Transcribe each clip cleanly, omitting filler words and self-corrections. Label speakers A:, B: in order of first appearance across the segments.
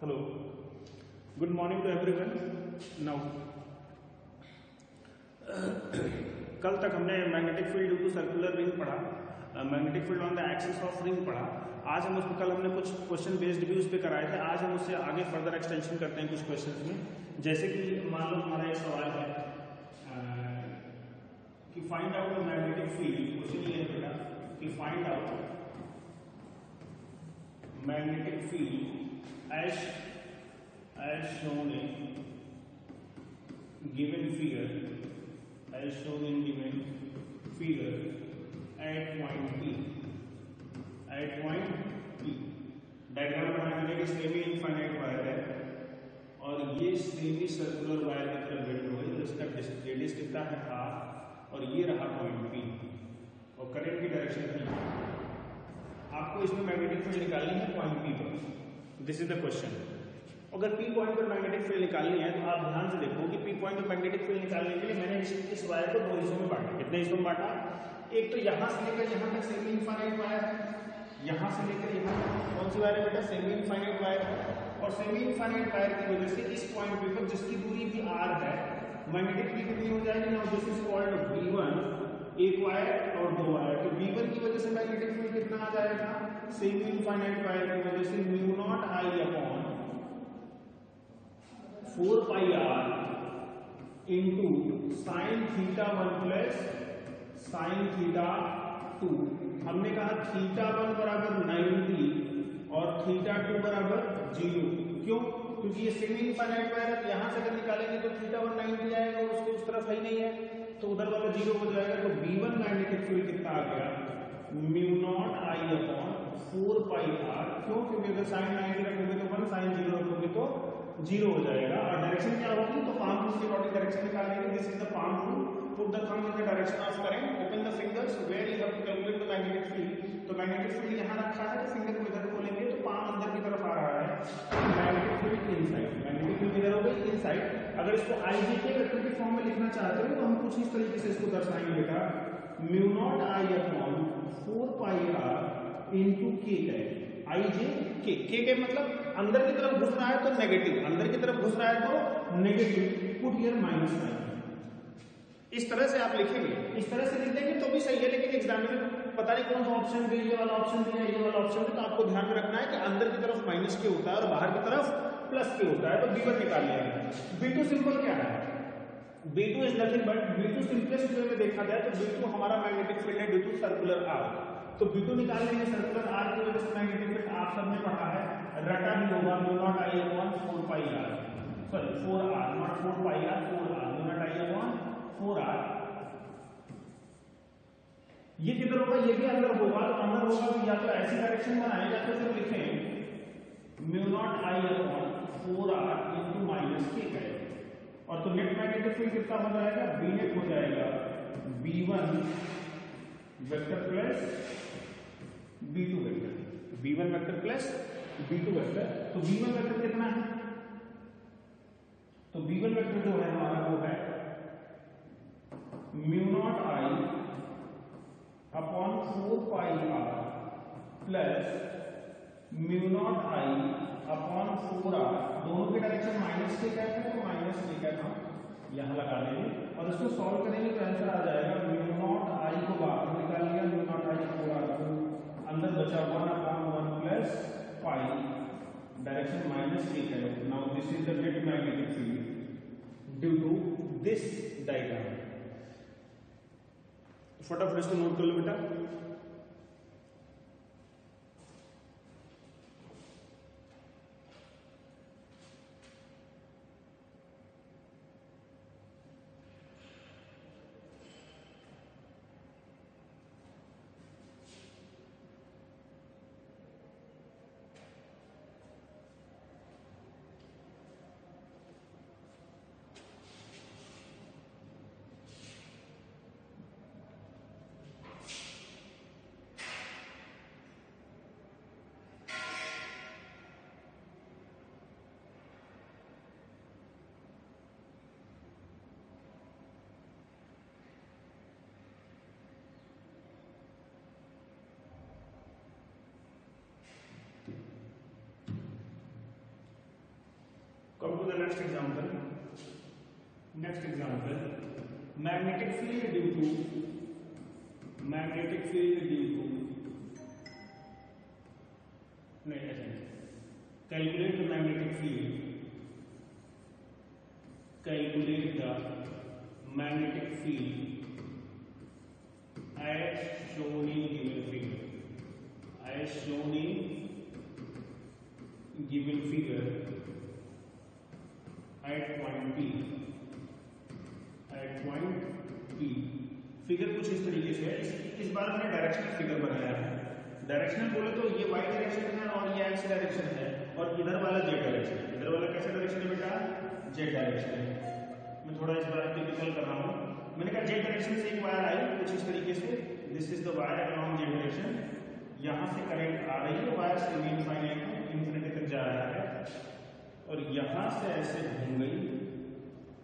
A: Hello, good morning to everyone. Now कल तक हमने magnetic field due to circular ring पढ़ा, magnetic field on the axis of ring पढ़ा। आज हम उसमें कल हमने कुछ क्वेश्चन बेस्ड भी उस पर कराए थे। आज हम उससे आगे फर्दर एक्सटेंशन करते हैं कुछ क्वेश्चन में। जैसे कि मान लो हमारा एक सवाल है कि find out the magnetic field. Question ये है बेटा कि find out magnetic field as shown in given figure at point P। Diagram बनाने के सेमी इनफाइनाइट वायर है और ये सेमी सर्कुलर वायर की तरफ बेंड हो गई, तो इसका रेडियस कितना है R, और ये रहा पॉइंट P और करंट की डायरेक्शन P। आपको इसमें मैग्नेटिक फील्ड निकालनी है पॉइंट P पर। This is the question. अगर P पॉइंट पर मैग्नेटिक फील्ड निकालनी है तो आप ध्यान से देखो कि P पॉइंट पर मैग्नेटिक फील्ड निकालने के लिए मैंने इस वायर को दो हिस्सों में बांटा। कितने हिस्सों में बांटा? एक तो यहां से लेकर यहां तक सेमी इनफाइनाइट वायर है, यहां से लेकर यहां तक कौन सी वायर है बेटा? सेमी इनफाइनाइट वायर है। और सेमी इनफाइनाइट वायर की वजह से इस पॉइंट P पर जिसकी दूरी भी R है, मैग्नेटिक फील्ड कितनी हो जाएगी? Now this is called V1, एक वायर और दो वायर। तो V1 की वजह से मैग्नेटिक फील्ड कितना आ जाएगा? सेमी इनफाइनाइट वायर की वजह से mu nought I upon 4 pi R into sine theta 1 plus sine theta 2। हमने कहा थीटा 1 बराबर 90 और थीटा 2 बराबर 0। क्यों? क्योंकि ये सेमी इनफाइनाइट वायर है, यहां से अगर निकालेंगे तो थीटा 1 90 आएगा और उसके उस तरफ ही नहीं है, तो उधर वाला 0 हो जाएगा। तो V1 मैग्नेटिक फील्ड कितना आ गया? Mu nought I upon 4 pi R। क्यों? क्योंकि अगर साइन 90 रखोगे तो 1, साइन 0 रखोगे तो 0 हो जाएगा। और डायरेक्शन क्या होगी? तो पाम रूल के अकॉर्डिंग डायरेक्शन निकालेंगे। This is the palm rule. Put the thumb in the direction of current, open the fingers where you have to calculate the magnetic field. तो मैग्नेटिक फील्ड यहां रखा है, तो फिंगर को इधर खोलेंगे तो पाम अंदर की तरफ आ रहा है, magnetic field inside. Magnetic field इधर हो गई इनसाइड। अगर इसको IJ के वेक्टर की फॉर्म में लिखना चाहते हो तो हम कुछ इस तरीके से इसको दर्शाएंगे बेटा, mu nought I upon 4 pi R into K करेंगे। IJ के मतलब अंदर की तरफ घुस रहा है तो नेगेटिव, अंदर की तरफ घुस रहा है तो negative, put here minus sign. इस तरह से आप लिखेंगे, इस तरह से लिख देंगे तो भी सही है, लेकिन एग्जामिनर पता नहीं कौन सा ऑप्शन दे, ये वाला ऑप्शन दिया, ये वाला ऑप्शन दे, तो आपको ध्यान में रखना है कि अंदर की तरफ माइनस के होता है और बाहर की तरफ प्लस के होता है। तो B1 निकाल लेंगे। B2 सिंपल क्या है? B2 is nothing but, B2 simplest way में देखा जाए तो B2 हमारा मैग्नेटिक फील्ड है ड्यू टू सर्कुलर R। तो B2 निकाल लेंगे। सर्कुलर R की वजह से मैग्नेटिक फील्ड आप सबने पढ़ा है, रटा भी होगा, mu nought I upon 4 pi R, sorry 4R, not 4 pi R, 4R, mu nought I upon 4R। ये किधर होगा? ये भी अंदर होगा। तो अंदर होगा तो या तो ऐसी डायरेक्शन बनाए या तो फिर लिखें mu nought I upon 4R into minus K करें। और तो नेट मैग्नेटिक फील्ड कितना हो जाएगा? B नेट हो जाएगा B1 vector plus B2 vector, B1 vector plus B2 vector. तो B1 वेक्टर कितना है? तो B1 वेक्टर जो है हमारा वो है mu nought I upon 4 pi R plus mu nought I upon 4R। दोनों के डायरेक्शन माइनस के कहते हैं, तो माइनस के कहते हैं, यहां लगा देंगे और इसको सॉल्व करेंगे तो आंसर आ जाएगा म्यू नॉट I को बाहर निकाल लिया, म्यू नॉट I 4R, अंदर बचा 1 upon 1 plus pi, direction minus के है। Now this is the net magnetic field due to this diagram. फटाफट इसको नोट कर लो बेटा। the next example. Next example, magnetic field due to calculate the magnetic field. Calculate the magnetic field as shown in given figure. As shown in given figure at point P. At point P. Figure कुछ इस तरीके से है. इस बार मैंने directional figure बनाया है. Directional बोले तो ये y डायरेक्शन है और ये x डायरेक्शन है और इधर वाला z डायरेक्शन है. इधर वाला कैसा डायरेक्शन है बेटा? z डायरेक्शन है. मैं थोड़ा इस बार टिपिकल कर रहा हूँ. मैंने कहा z डायरेक्शन से एक वायर आई कुछ इस तरीके से. This is the wire along z direction. यहाँ से करंट आ रही है, वायर सेमी इनफाइनाइट है, इंफिनिटी तक जा रहा है और यहाँ से ऐसे घूम गई,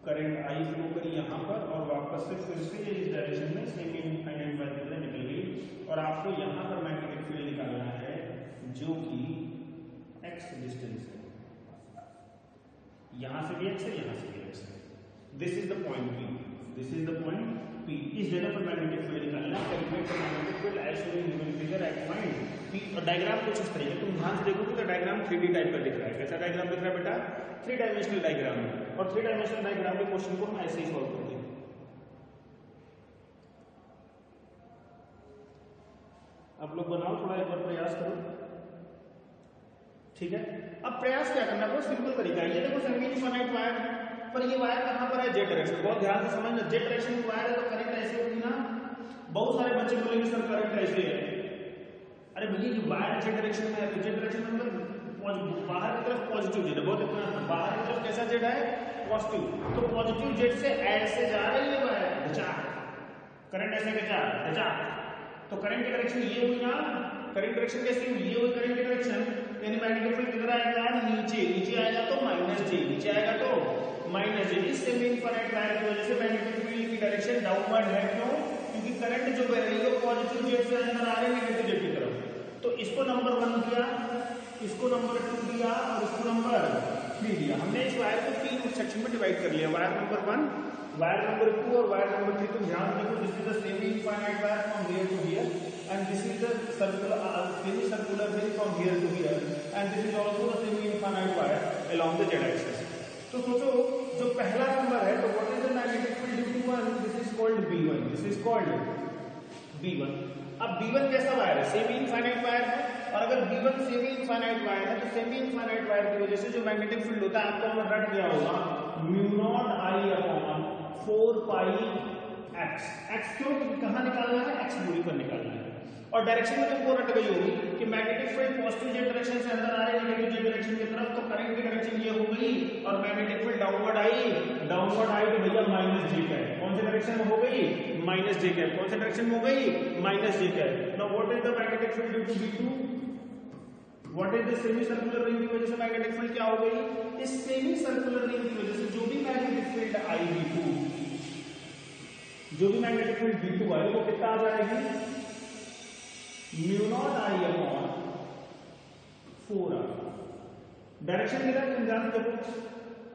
A: करंट आई फ्लो करी यहाँ पर और वापस से फिर से ये इस डायरेक्शन में सेमी इनफाइनाइट वायर की तरह निकल गई. और आपको यहाँ पर मैग्नेटिक फील्ड निकालना है जो कि x डिस्टेंस है. यहाँ से भी x है, यहाँ से भी x है. This is the point P. This is the point P. इस जगह पर मैग्नेटिक फील्ड निकालना है. Calculate the magnetic field as shown in given figure at point P. और डायग्राम कुछ इस तरीके. तुम ध्यान से देखोगे तो डायग्राम 3D टाइप का दिख रहा है. कैसा डायग्राम दिख रहा है बेटा? 3 डायमेंशनल डायग्राम है. और 3 डायमेंशनल डायग्राम के क्वेश्चन को हम ऐसे ही सॉल्व करेंगे. आप लोग बनाओ, थोड़ा एक बार प्रयास करो. ठीक है. अब प्रयास क्या करना है? बहुत सिंपल तरीका है. ये देखो सेमी इनफाइनाइट वायर है, पर ये वायर कहां पर है? Z direction. बहुत ध्यान से समझना. जेड डायरेक्शन की वायर है तो करंट ऐसे होगी ना. बहुत सारे बच्चे बोलेंगे सर करंट ऐसे है. अरे भैया ये वायर जेड डायरेक्शन में है तो जेड डायरेक्शन में मतलब बाहर की तरफ पॉजिटिव जेड है. बहुत इतना बाहर की तरफ कैसा जेड है? पॉजिटिव. तो पॉजिटिव जेड से ऐसे जा रही है वायर, करंट ऐसे खींचा. तो करंट की डायरेक्शन ये हुई ना. करंट डायरेक्शन कैसी हुई? ये हुई करंट की डायरेक्शन. यानी मैग्नेटिक फील्ड किधर आएगा? नीचे. नीचे आएगा तो माइनस जे. नीचे आएगा तो माइनस जे. इस सेमी इनफाइनाइट वायर की वजह से मैग्नेटिक फील्ड की डायरेक्शन डाउनवर्ड है. क्यों? क्योंकि करंट जो बह रही है वो पॉजिटिव जेड से अंदर आ रही है नेगेटिव जेड की तरफ. तो इसको नंबर 1 दिया, इसको नंबर 2 दिया और इसको नंबर 3 दिया. हमने इस वायर को 3 सेक्शन में डिवाइड कर लिया. वायर नंबर 1, वायर नंबर 2 और वायर नंबर 3. तो ध्यान देखो, this is the semi infinite wire from here to here and this is the semi circular ring from here to here and this is also the semi infinite wire along the z axis. तो सोचो जो पहला number है तो what is the magnetic field due to 1? This is called B1. This is called B1. अब B1 कैसा wire है? Semi infinite wire है. और अगर B1 सेमी इनफाइनाइट वायर है तो सेमी इनफाइनाइट वायर की वजह से जो मैग्नेटिक फील्ड होता है आपको हमने रट दिया होगा μ0I/4πx. x क्यों? कहां निकालना है? x दूरी पर निकालना है. और डायरेक्शन में तुमको रट गई होगी कि magnetic field positive Z direction से अंदर आ रही है नेगेटिव जेड डायरेक्शन की तरफ. तो करंट की डायरेक्शन ये हो गई और मैग्नेटिक फील्ड डाउनवर्ड आई तो भैया माइनस जे का है. कौन से डायरेक्शन में हो गई? माइनस जे का. कौन से डायरेक्शन में हो गई? माइनस जे का. Now what is the magnetic field due to B2? What is the semi circular ring की वजह से मैग्नेटिक फील्ड क्या हो गई? इस सेमी सर्कुलर रिंग की वजह से जो भी मैग्नेटिक फील्ड आई B2, जो भी मैग्नेटिक फील्ड B2 आई वो कितना आ जाएगी? μ0I/4r. डायरेक्शन किधर है? तुम ध्यान देखो.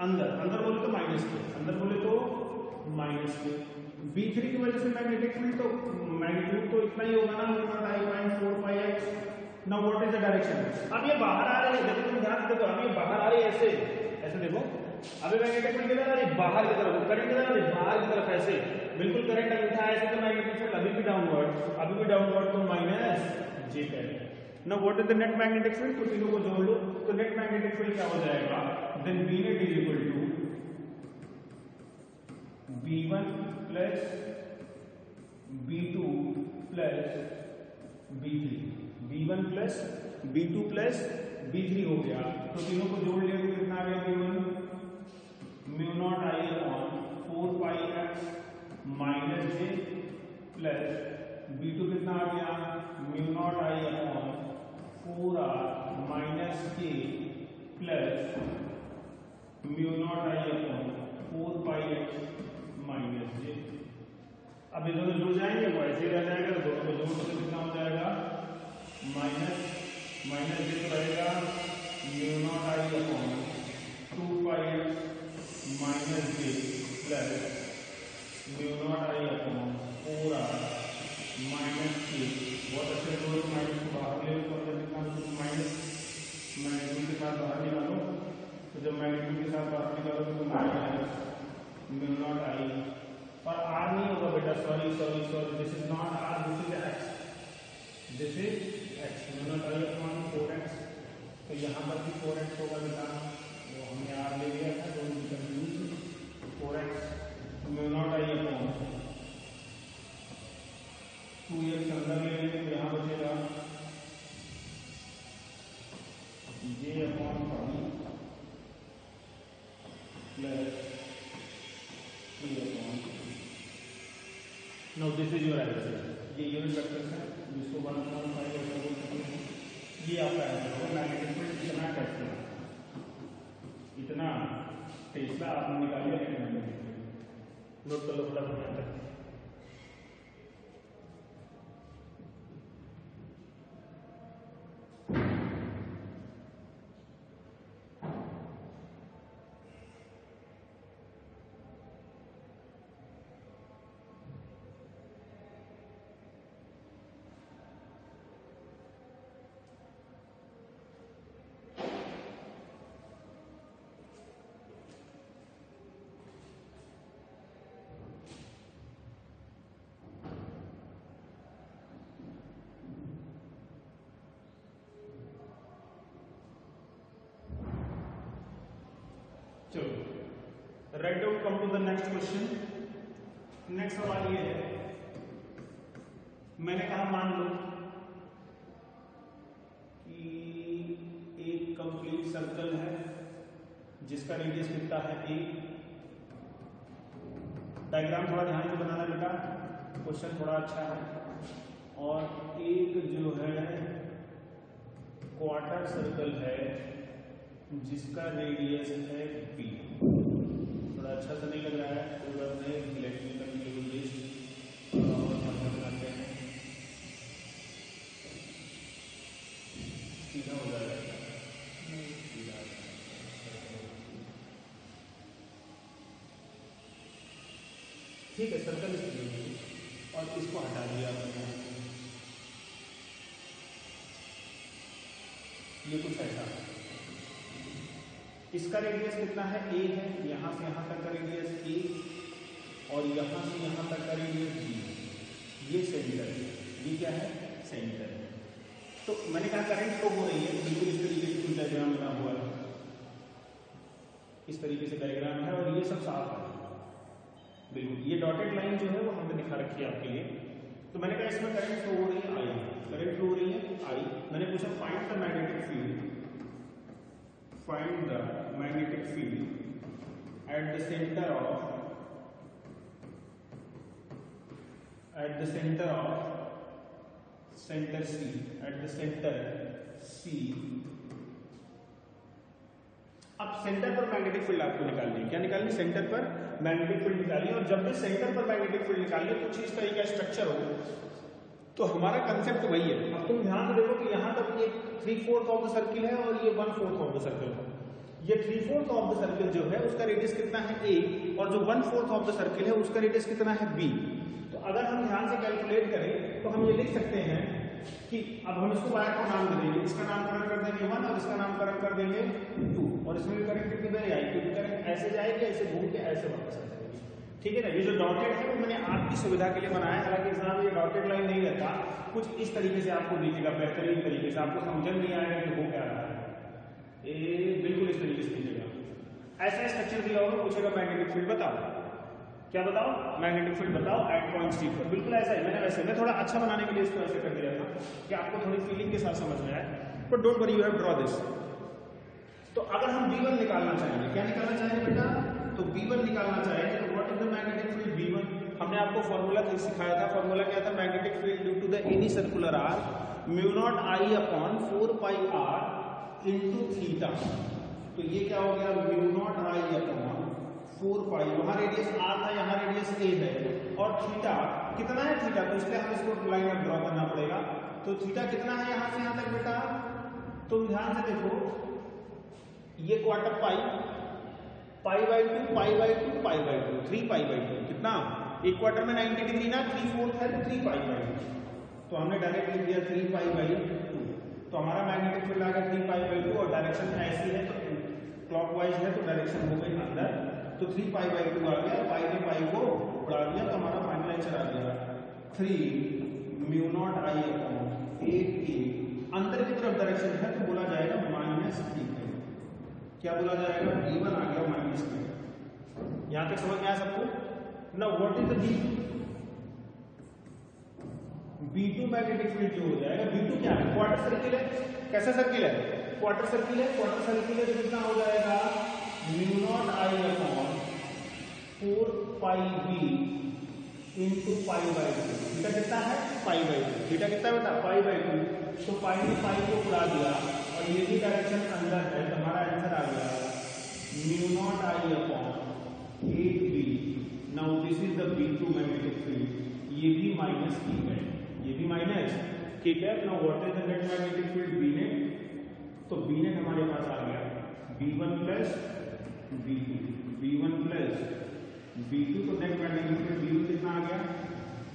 A: अंदर. अंदर बोले तो माइनस के. अंदर बोले तो माइनस के. B3 की वजह से मैग्नेटिक फील्ड तो मैग्नीट्यूड तो इतना ही होगा ना μ0I/4πx. Now what is the direction? अब ये बाहर आ रही है. देखो तुम ध्यान से देखो. अब ये बाहर आ रही है ऐसे. ऐसे देखो. अभी मैग्नेटिक फील्ड किधर आ रही है? बाहर की तरफ. करंट किधर आ रही है? बाहर की तरफ. ऐसे बिल्कुल करंट उठा ऐसे तो मैग्नेटिक फील्ड अभी भी डाउनवर्ड तो माइनस जे का है. Now what is the net magnetic field? तो तीनों को जोड़ लो तो नेट मैग्नेटिक फील्ड क्या हो जाएगा? Then B net is equal to B1 plus B2 plus B3. B1 plus B2 plus B3 हो गया. तो तीनों को जोड़ लिया तो कितना आ गया? B1 μ0I/4πx माइनस जे प्लस B2 कितना आ गया? μ0I/4r माइनस के प्लस μ0I/4πx माइनस जे. अब ये दोनों जुड़ जाएंगे वो ऐसे रह जाएगा. तो दोनों को जोड़ तो कितना हो जाएगा? माइनस जे तो रहेगा μ0I/2πx साथ बाहर निकालो, तो जब मैग्नीट्यूड के साथ बाहर निकालोगे तो माइनस म्यू नॉट आई, और आर नहीं होगा बेटा, sorry sorry sorry, this is not R, this is X, this is X, mu not I upon 4x, तो यहाँ पर भी 4x होगा बेटा, वो हमने आर ले लिया था, don't be confuse, 4x mu not I upon 2x अंदर ले लेंगे तो यहाँ बचेगा ये upon pi plus no, this is your answer, ये यूनिट वेक्टर है जिसको 1.5 ऐसा बोल सकते हैं, ये आपका आंसर होगा। मैग्नेटिक फील्ड इतना टेस्ला, इतना टेस्ला आपने निकाल लिया मैग्नेटिक फील्ड, नोट कर लो फटाफट यहाँ तक। चलो write down, come to the next question. Next सवाल ये है, मैंने कहा मान लो कि एक कंप्लीट सर्कल है जिसका रेडियस कितना है a, डायग्राम थोड़ा ध्यान से बनाना बेटा, क्वेश्चन थोड़ा अच्छा है, और एक जो है क्वार्टर सर्कल है जिसका रेडियस है b। थोड़ा अच्छा सा नहीं लग रहा है, कोई बात नहीं, इलेक्ट्रिकल बनाते हैं, सीधा हो जाएगा, ठीक है। सर्कल और इसको हटा दिया आपने, ये कुछ ऐसा, इसका रेडियस कितना है a है, यहां से यहां तक का रेडियस a, और यहां से यहां तक का रेडियस b, ये सेंटर है, ये क्या है, सेंटर है। तो मैंने कहा करंट फ्लो हो रही है, बिल्कुल इस तरीके से कुछ डायग्राम बना हुआ है, इस तरीके से डायग्राम है, और ये सब साफ है बिल्कुल, ये डॉटेड लाइन जो है वो हमने दिखा रखी है आपके लिए। तो मैंने कहा इसमें करंट फ्लो हो रही है I, करंट फ्लो हो रही है I, मैंने पूछा find the magnetic field, find the magnetic field at the center of center C, at the center C। अब सेंटर पर मैग्नेटिक फील्ड आपको निकालनी है, क्या निकालनी, सेंटर पर मैग्नेटिक फील्ड निकालनी, और जब भी सेंटर पर मैग्नेटिक फील्ड निकालिए कुछ इस तरह का स्ट्रक्चर हो, तो हमारा कंसेप्ट वही है। अब तुम ध्यान से देखो कि यहाँ तक ये 3/4 ऑफ द सर्किल है और ये 1/4 ऑफ द सर्किल है। ये 3/4 ऑफ द सर्किल जो है उसका रेडियस कितना है a, और जो 1/4 ऑफ द सर्किल है उसका रेडियस कितना है b। तो अगर हम ध्यान से कैलकुलेट करें तो हम ये लिख सकते हैं कि अब हम इसको वायर को नाम दे देंगे, इसका नामकरण कर देंगे 1 और इसका नामकरण कर देंगे 2, और इसमें भी करंट कितनी बार आई, क्योंकि करंट ऐसे जाएगी, ऐसे घूम के ऐसे वापस आ जाएगी, ठीक है ना। ये जो डॉटेड है वो मैंने आपकी सुविधा के लिए बनाया है, हालांकि एग्जाम में ये डॉटेड लाइन नहीं रहता, कुछ इस तरीके से आपको दीजिएगा, बेहतरीन तरीके से, आपको समझ नहीं आएगा कि वो क्या रहा है, बिल्कुल इस तरीके से दीजिएगा। ऐसा स्ट्रक्चर दिया होगा, पूछेगा मैग्नेटिक फील्ड बताओ, क्या बताओ, मैग्नेटिक फील्ड बताओ एट पॉइंट C पर, बिल्कुल ऐसा ही। मैंने थोड़ा अच्छा बनाने के लिए इसको ऐसे कर दिया था कि आपको थोड़ी फीलिंग के साथ समझ में आए, but don't worry, you have draw this. तो अगर हम B1 निकालना चाहेंगे, क्या निकालना चाहेंगे बेटा, तो B1 निकालना चाहेंगे, तो what is the magnetic field B1, हमने आपको फॉर्मूला सिखाया था, फॉर्मूला क्या था, magnetic field due to the any circular arc mu nought I upon 4 pi r into theta. तो ये क्या हो गया, mu nought I upon 4 pi, वहां रेडियस r था, यहाँ रेडियस a है, और थीटा कितना है, थीटा, तो इसलिए हमें इसको लाइन अब ड्रॉ करना पड़ेगा। तो थीटा कितना है यहां से यहां तक बेटा, तुम ध्यान से देखो, ये quarter pi, pi by 2, pi by 2, pi by 2, 3 pi by 2, कितना, एक क्वार्टर में 90 डिग्री ना, 3/4 है तो 3 पाई बाई 2, तो हमने डायरेक्ट लिख दिया 3 पाई बाई 2। तो हमारा मैग्नेटिक फील्ड आ गया 3π/2 और डायरेक्शन ऐसी है तो क्लॉकवाइज है तो डायरेक्शन हो गई अंदर, तो 3π/2 आ गया, पाई ने पाई को उड़ा दिया तो हमारा फाइनल आंसर आ गया 3μ0I/8a। अंदर की तरफ डायरेक्शन है तो बोला जाएगा -3। क्या बोला जाएगा? V1 आ गया -3। यहां तक समझ में आया सबको? Now what is the B2 magnetic field जो हो जाएगा, B2 क्या है? क्वार्टर सर्किल है। कैसा सर्किल है? क्वार्टर सर्किल है। क्वार्टर सर्किल है तो कितना हो जाएगा? μ0I/4πb into π/2। थीटा कितना है? π/2। थीटा कितना बता? π/2। तो पाई ने पाई को उड़ा दिया और ये भी डायरेक्शन अंदर है तो हमारा आंसर आ गया μ0I/8b। Now this is the B2 magnetic field. ये भी माइनस ठीक है, ये भी माइनस ठीक है। Now what is the net magnetic field? B net. तो B नेट हमारे पास आ गया B1 plus B2, B1 plus B2। तो नेट मैग्नेटिक फील्ड B1 कितना आ गया?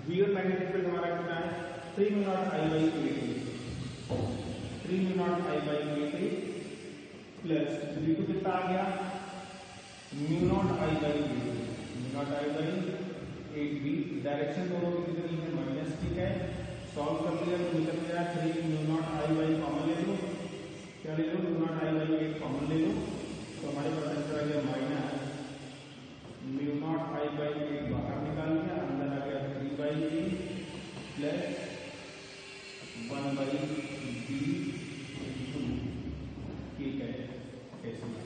A: B1 मैग्नेटिक फील्ड हमारा कितना है? 3μ0I/8 प्लस B2 कितना आ गया? μ0I/8b। डायरेक्शन दोनों की कितनी है? माइनस ठीक है। सॉल्व कर लिया तो निकल गया 3μ0I कॉमन ले लो। क्या ले लो? μ0I/8 कॉमन ले लो तो हमारे पास आंसर आ गया -μ0I/8 बाहर निकाल दिया, अंदर आ गया 3/3 प्लस 1/b। ठीक है, टेस्ला।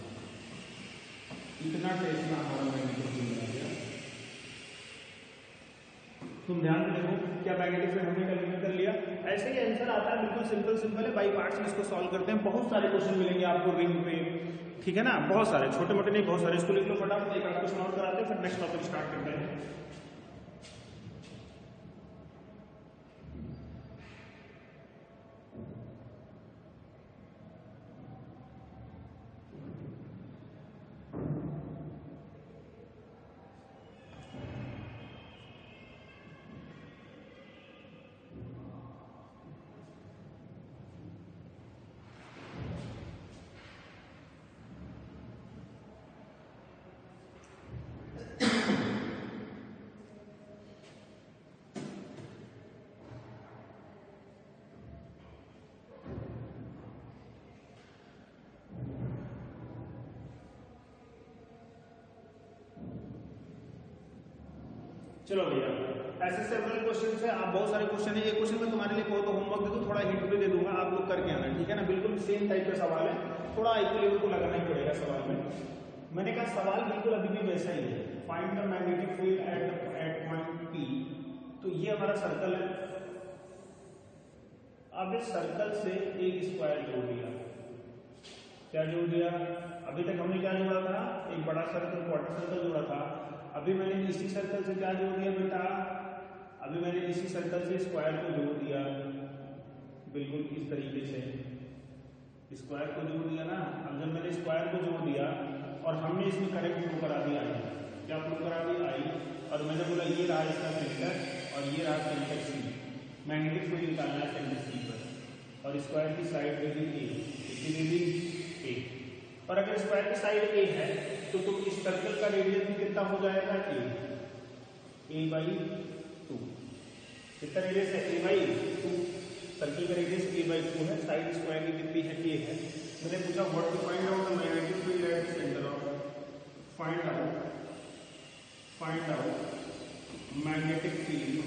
A: इतना टेस्ला हमारा मैग्नेटिक फील्ड आ गया। तुम ध्यान से देखो क्या मैग्नेटिक फील्ड हमने कैलकुलेट कर लिया। ऐसे ही आंसर आता है, बिल्कुल सिंपल है। बाई पार्ट्स में इसको सॉल्व करते हैं। बहुत सारे क्वेश्चन मिलेंगे आपको रिंग पे, ठीक है ना? बहुत सारे, छोटे मोटे नहीं, बहुत सारे। इसको लिख लो फटाफट, एक आध क्वेश्चन और कराते हैं फिर नेक्स्ट टॉपिक स्टार्ट करते हैं। चलो भैया, ऐसे सेवरल क्वेश्चन है। आप बहुत सारे क्वेश्चन है। ये क्वेश्चन मैं तुम्हारे लिए बहुत होमवर्क दे दूं, थोड़ा हिंट भी दे दूंगा, आप लोग करके आना, ठीक है ना? बिल्कुल सेम टाइप का सवाल है, थोड़ा इक्वल को लगाना ही पड़ेगा सवाल में। मैंने कहा सवाल बिल्कुल अभी भी वैसा ही है। Find the magnetic field at point P। तो ये हमारा सर्कल है। अब इस सर्कल से एक स्क्वायर जोड़ दिया। क्या जोड़ दिया? अभी तक हमने क्या जोड़ा था? एक बड़ा सर्कल, क्वार्टर सर्कल जोड़ा था। अभी मैंने इसी सर्कल से क्या जोड़ दिया बेटा? अभी मैंने इसी सर्कल से स्क्वायर को जोड़ दिया, बिल्कुल इस तरीके से स्क्वायर को जोड़ दिया ना। अब जब मैंने स्क्वायर को जोड़ दिया और हमने इसमें करंट फ्लो करा दिया आई। क्या फ्लो करा दिया? आई। और मैंने बोला ये रहा इसका सेंटर और ये रहा सेंटर C। मैग्नेटिक फील्ड निकालना है सेंटर C पर, और स्क्वायर की साइड रीडिंग A, इसकी रीडिंग A। और अगर स्क्वायर की साइड A है तो तुम इस सर्कल का रेडियस भी कितना हो जाएगा? A/2। कितना रेडियस है? A/2। सर्कल का रेडियस A/2 है। साइड स्क्वायर की कितनी है? A है। मैंने पूछा what to find out the magnetic field at centre of. Find out magnetic field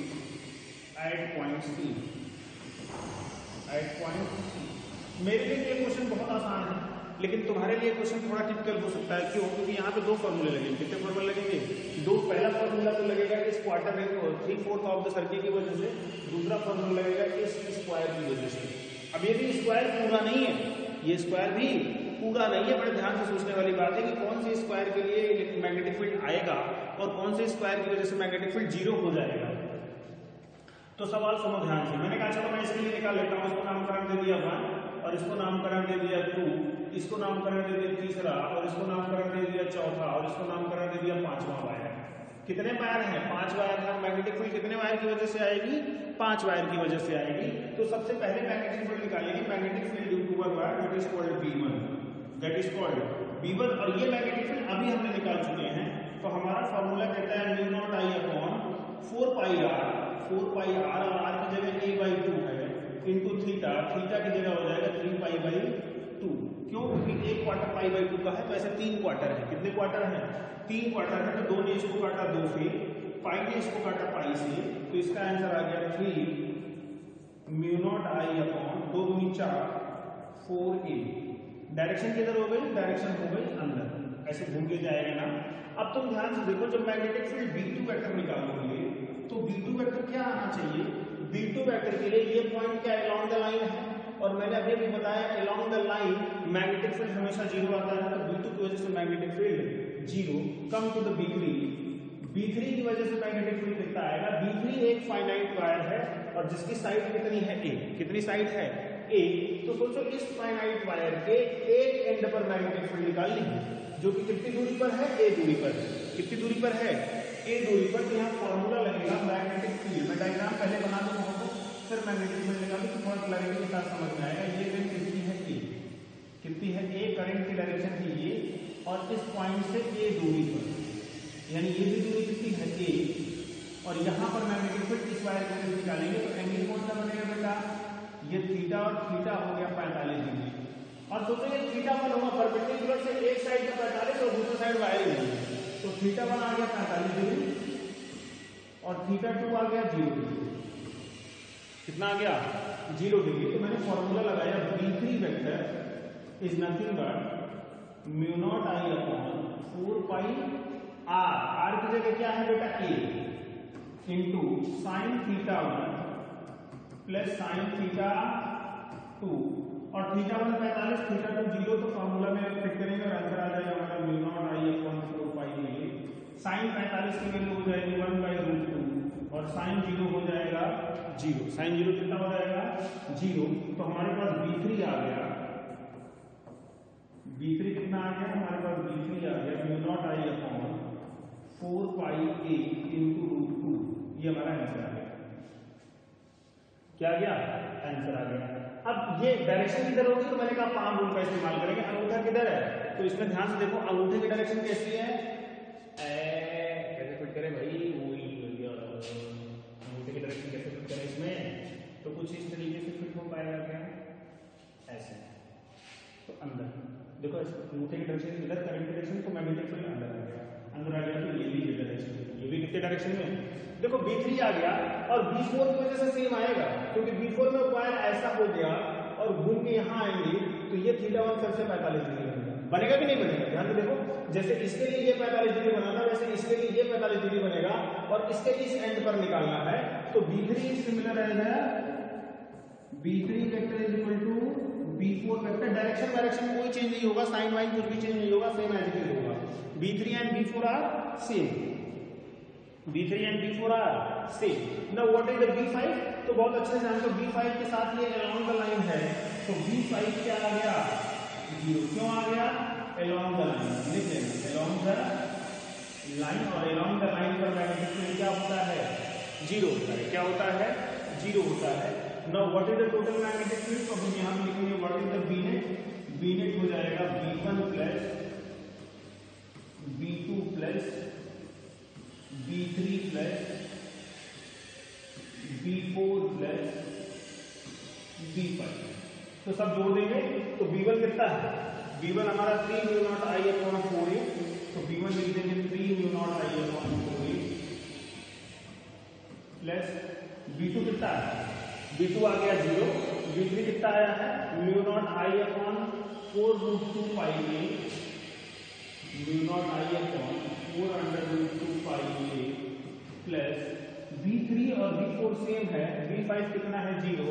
A: at point C। At point C। मेरे लिए ये क्वेश्चन बहुत आसान है, लेकिन तुम्हारे लिए क्वेश्चन थोड़ा टिपिकल हो सकता है। क्यों? क्योंकि यहाँ पे दो फॉर्मूले लगेंगे। कितने फॉर्मूले लगेंगे? दो। पहला फॉर्मूला तो लगेगा इस क्वार्टर 3/4 ऑफ द सर्किल की वजह से, दूसरा फॉर्मूला लगेगा इस स्क्वायर की वजह से। अब ये भी स्क्वायर पूरा नहीं है, ये स्क्वायर भी पूरा नहीं है। बड़े ध्यान से सोचने वाली बात है कि कौन से स्क्वायर के लिए मैग्नेटिक फील्ड आएगा और कौन से स्क्वायर की वजह से मैग्नेटिक फील्ड 0 हो जाएगा। तो सवाल सुनो ध्यान से। मैंने कहा चलो मैं इसके लिए निकाल लेता हूँ। इसको नामकरण दे दिया 1 और इसको नामकरण दे दिया 2, इसको नामकरण दे दिया तीसरा और इसको नामकरण दे दिया चौथा और इसको नामकरण दे दिया 5वां वायर। कितने वायर हैं? 5 वायर है। मैग्नेटिक फील्ड कितने वायर की वजह से आएगी? 5 वायर की वजह से आएगी। तो सबसे पहले मैग्नेटिक फील्ड निकालेंगे। Magnetic field due to one wire that is called B1, that is called B1। और ये मैग्नेटिक फील्ड अभी हमने निकाल चुके हैं। तो हमारा फॉर्मूला कहता है mu naught I upon 4 pi r और r की जगह a/2 है इंटू थीटा, थीटा की जगह हो जाएगा 3 पाई/2। क्यों? क्योंकि 1 क्वार्टर पाई/2 का है, तो ऐसे 3 क्वार्टर है। कितने क्वार्टर हैं? 3 क्वार्टर है। तो 2 ने इसको काटा 2 से, पाई ने इसको काटा पाई से, तो इसका आंसर आ गया 3 म्यू नॉट आई अपॉन 2 दूनी 4 4a। डायरेक्शन किधर हो गई? डायरेक्शन हो गई अंदर, ऐसे घूम के जाएगा ना। अब तुम ध्यान से देखो, जब मैग्नेटिक फील्ड B2 वेक्टर निकालोगे तो B2 वेक्टर क्या आना चाहिए? B2 वेक्टर के लिए ये पॉइंट क्या अलोंग द लाइन है, और मैंने अभी भी बताया along the line magnetic field हमेशा 0 आता है। तो B2 की वजह से magnetic field 0। Come to the B3 की वजह से मैग्नेटिक फील्ड कितना आएगा? B3 एक फाइनाइट वायर है और जिसकी साइड कितनी है? A। कितनी साइड है? A। तो सोचो इस फाइनाइट वायर के एक एंड पर मैग्नेटिक फील्ड निकाल ली, जो कि कितनी दूरी पर है? A दूरी पर। कितनी दूरी पर है? A दूरी पर। तो यहाँ फॉर्मूला लगेगा मैग्नेटिक फील्ड। मैं डायग्राम पहले बना दूंगा तो फिर मैग्नेटिक फील्ड निकालूं तो थोड़ा क्लैरिटी के साथ समझ में आएगा। ये करंट कितनी है? A। कितनी है? A। करंट की डायरेक्शन थी ये, और इस पॉइंट से A दूरी पर, यानी ये भी दूरी कितनी है? A। और यहाँ पर मैग्नेटिक फील्ड इस वायर को निकालेंगे तो एंगल कौन सा बनेगा बेटा? ये थीटा, और थीटा हो गया 45 डिग्री। और सोचो ये थीटा 1 होगा परपेंडिकुलर से एक साइड का 45 और दूसरी साइड वायर ही नहीं है, तो थीटा 1 आ गया 45 डिग्री और थीटा 2 आ गया 0 डिग्री। कितना आ गया? 0 डिग्री। तो मैंने फॉर्मूला लगाया B3 vector is nothing but mu naught I upon 4 pi r की जगह क्या है बेटा? A into sine theta 1 plus sine theta 2, और थीटा 1 45, थीटा 2 0। तो फॉर्मूला में फिट करेंगे और आंसर आ जाएगा हमारा mu not I upon 4 pi a। Sine 45 की वैल्यू हो जाएगी 1/√2 और साइन 0 हो जाएगा 0। साइन 0 कितना हो जाएगा? 0। तो हमारे पास B3 आ गया। B3 कितना आ गया? हमारे पास B3 आ गया mu not I upon 4 pi a into √2। ये हमारा आंसर आ गया। क्या आ गया? आंसर आ गया। अब ये डायरेक्शन किधर होगी? तो मैंने कहा पाम रूल का इस्तेमाल करेंगे। अंगूठा किधर है? तो इसमें ध्यान से देखो, अंगूठे की डायरेक्शन कैसी है? कैसे फिट करें भाई? अंगूठे की डायरेक्शन कैसे फिट करें इसमें? तो कुछ इस तरीके से फिट हो पाएगा क्या? ऐसे। तो अंदर देखो, अंगूठे की डायरेक्शन इधर, करंट की डायरेक्शन, तो मैग्नेटिक फील्ड अंदर आ गया। अंदर आ गया तो ये भी डायरेक्शन, ये भी कितने डायरेक्शन में? देखो B3 आ गया, और B4 की वजह से सेम आएगा, क्योंकि B4 में वायर ऐसा हो गया और घूम के यहाँ आएंगे, तो ये थीटा 1 फिर से 45 डिग्री बनेगा कि नहीं बनेगा? ध्यान से देखो, जैसे इसके लिए ये 45 डिग्री बना था, वैसे इसके लिए ये 45 डिग्री बनेगा, और इसके इस एंड पर निकालना है। तो B3 सिमिलर रहेगा, B3 vector is equal to B4 vector. Direction कोई चेंज नहीं होगा, साइन वाइन कुछ भी चेंज नहीं होगा, सेम एज इट इज होगा। B3 and B4 are same. B3 and B4 are same. Now what is the B5? तो बहुत अच्छे से जानते हो, B5 के साथ ये अलोंग द लाइन है, तो B5 क्या आ गया? 0। क्यों आ गया? Along the line. लिख लेना अलोंग द लाइन, और अलोंग द लाइन पर मैग्नेटिक फील्ड क्या होता है? 0 होता है। क्या होता है? 0 होता है। Now what is the total magnetic field? तो हम यहां पे लिखेंगे what is the B-net? B-net हो जाएगा B1 plus B2 plus B3 plus B4 plus B5। तो सब जोड़ देंगे तो B1 कितना है? B1 हमारा 3 mu not I upon 4a। तो B1 लिख देंगे 3 mu not I upon 4a plus B2 कितना है? B2 आ गया 0। B3 कितना आया है? Mu naught I upon 4√2 pi a, mu naught I upon 4√2 pi a plus B3 और B4 सेम है। B5 कितना है? 0।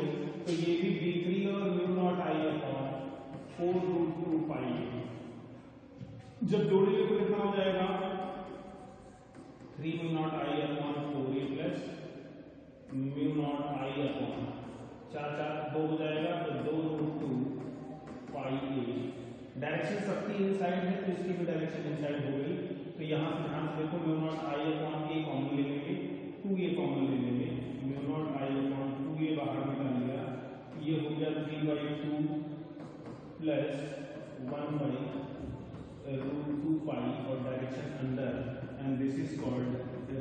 A: तो ये भी B3 और mu not I upon 4√2 pi a। जब जोड़ेंगे तो कितना हो जाएगा? 3 mu not I upon 4a plus mu not I upon 4 2 हो जाएगा, तो 2√2 पाई a। डायरेक्शन सबकी इनसाइड है, तो इसकी भी डायरेक्शन इनसाइड हो गई। तो तो यहाँ से ध्यान से देखो, mu naught I upon A common ले लेंगे, 2a कॉमन ले लेंगे, mu naught I upon 2a बाहर निकाल लिया, ये हो गया 3/2 प्लस 1/√2 पाई और डायरेक्शन अंदर, and this is called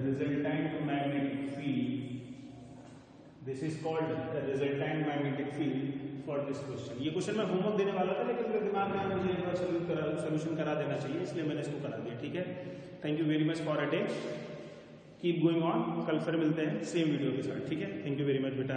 A: resultant magnetic field. This is called resultant magnetic field for this question. ये क्वेश्चन मैं होमवर्क देने वाला था, लेकिन मेरे दिमाग में मुझे एक बार सोल्यूशन करा देना चाहिए, इसलिए मैंने इसको करा दिया. ठीक है, thank you very much for attention. Keep going on, कल फिर मिलते हैं सेम वीडियो के साथ. ठीक है, थैंक यू वेरी मच बेटा.